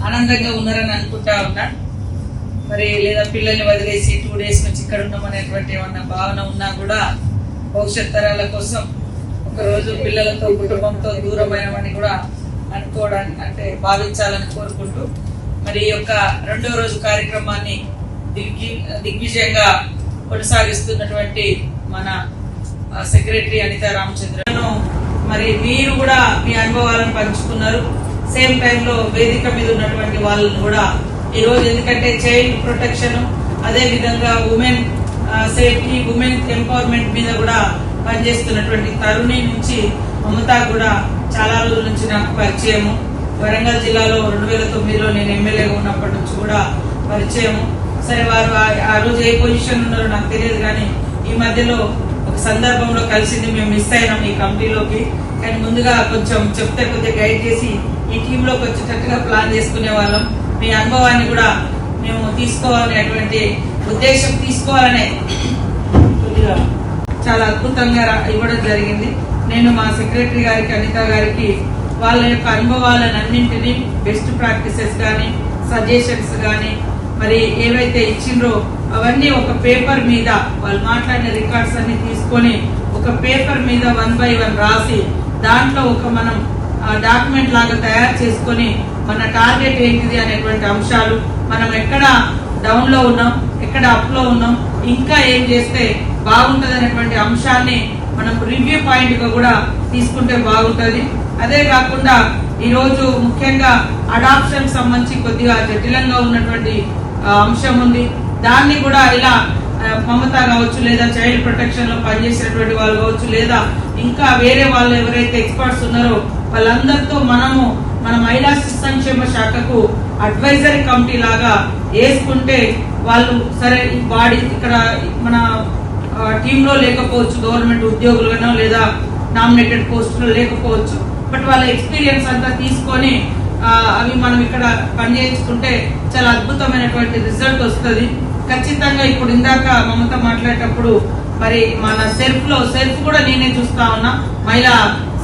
ఆనందంగా ఉన్నారని అనుకుంటా ఉన్నా. మరి లేదా పిల్లల్ని వదిలేసి 2 days నుంచి ఇక్కడ ఉన్నామనేటువంటి ఏమన్నా భావన ఉన్నా కూడా భవిష్యత్ తరాల కోసం ఒకరోజు పిల్లలతో కుటుంబంతో దూరమైనవని కూడా అనుకోవడానికి అంటే భావించాలని కోరుకుంటూ మరి ఈ యొక్క 2వ రోజు కార్యక్రమాన్ని దిగ్విజయంగా కొనసాగిస్తున్నటువంటి మన సెక్రటరీ అనితా రామచంద్రను మరి మీరు కూడా మీ అనుభవాలను పంచుకున్నారు. సేమ్ టైంలో వేదిక మీద ఉన్నటువంటి వాళ్ళని కూడా ఈ రోజు ఎందుకంటే చైల్డ్ ప్రొటెక్షన్ అదే విధంగా ఉమెన్ సేఫ్టీ ఉమెన్ ఎంపవర్మెంట్ మీద కూడా పనిచేస్తున్నటువంటి తరుణి నుంచి మమతా కూడా చాలా రోజుల నుంచి నాకు పరిచయము. వరంగల్ జిల్లాలో 2009లో నేను ఎమ్మెల్యేగా ఉన్నప్పటి నుంచి కూడా పరిచయము. సరే వారు ఆ రోజు ఏ పొజిషన్ ఉన్నారో నాకు తెలియదు, కానీ ఈ మధ్యలో ఒక సందర్భంలో కలిసింది, మేము మిస్ అయినాం ఈ కమిటీలోకి. కానీ ముందుగా కొంచెం చెప్తే కొద్దిగా గైడ్ చేసి ఈ టీంలోకి వచ్చేటట్టుగా ప్లాన్ చేసుకునే వాళ్ళం. మీ అనుభవాన్ని కూడా మేము తీసుకోవాలనేటువంటి ఉద్దేశం తీసుకోవాలనే కొద్దిగా చాలా అద్భుతంగా ఇవ్వడం జరిగింది. నేను మా సెక్రటరీ గారికి అనిత గారికి వాళ్ళ యొక్క అనుభవాలను అన్నింటినీ బెస్ట్ ప్రాక్టీసెస్ కానీ సజెషన్స్ కానీ మరి ఏవైతే ఇచ్చిండ్రో అవన్నీ ఒక పేపర్ మీద వాళ్ళు మాట్లాడిన రికార్డ్స్ అన్ని తీసుకొని ఒక పేపర్ మీద 1 by 1 రాసి దాంట్లో ఒక మనం డాక్యుమెంట్ లాగా తయారు చేసుకొని మన టార్గెట్ ఏంటిది అనేటువంటి అంశాలు, మనం ఎక్కడ డౌన్ లో ఉన్నాం, ఎక్కడ అప్ లో ఉన్నాం, ఇంకా ఏం చేస్తే బాగుంటది అనేటువంటి అంశాన్ని మనం రివ్యూ పాయింట్ గా కూడా తీసుకుంటే బాగుంటది. అదే కాకుండా ఈ రోజు ముఖ్యంగా అడాప్షన్ సంబంధించి కొద్దిగా జటిలంగా ఉన్నటువంటి అంశం ఉంది. దాన్ని కూడా ఇలా మమత కావచ్చు, లేదా చైల్డ్ ప్రొటెక్షన్ లో పనిచేసినటువంటి వాళ్ళు కావచ్చు, లేదా ఇంకా వేరే వాళ్ళు ఎవరైతే ఎక్స్పర్ట్స్ ఉన్నారో వాళ్ళందరితో మన మహిళా శిశు సంక్షేమ శాఖకు అడ్వైజరీ కమిటీ లాగా వేసుకుంటే వాళ్ళు సరే ఈ బాడీ ఇక్కడ మన టీంలో లేకపోవచ్చు, గవర్నమెంట్ ఉద్యోగులుగానో లేదా నామినేటెడ్ పోస్టులో లేకపోవచ్చు, బట్ వాళ్ళ ఎక్స్పీరియన్స్ అంతా తీసుకొని అవి మనం ఇక్కడ పనిచేసుకుంటే చాలా అద్భుతమైనటువంటి రిజల్ట్ వస్తుంది ఖచ్చితంగా. ఇప్పుడు ఇందాక మమత మాట్లాడేటప్పుడు మరి మన సెల్ఫ్ కూడా నేనే చూస్తా ఉన్నా, మహిళా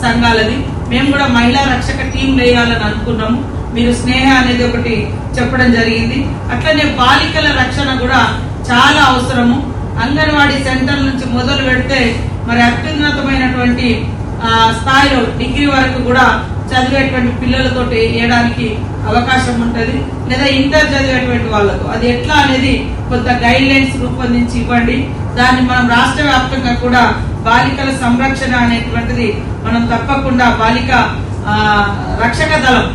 సంఘాలది. మేము కూడా మహిళా రక్షక టీం వేయాలని అనుకున్నాము. మీరు స్నేహ అనేది ఒకటి చెప్పడం జరిగింది. అట్లనే బాలికల రక్షణ కూడా చాలా అవసరము. అంగన్వాడీ సెంటర్ నుంచి మొదలు పెడితే మరి అత్యున్నతమైనటువంటి స్థాయిలో డిగ్రీ వరకు కూడా చదివేటువంటి పిల్లలతోటి వేయడానికి అవకాశం ఉంటది, లేదా ఇంటర్ చదివేటువంటి వాళ్ళకు అది ఎట్లా అనేది కొంత గైడ్ లైన్స్ రూపొందించి ఇవ్వండి. దాన్ని మనం రాష్ట్ర వ్యాప్తంగా కూడా బాలికల సంరక్షణ అనేటువంటిది మనం తప్పకుండా బాలిక రక్షక దళం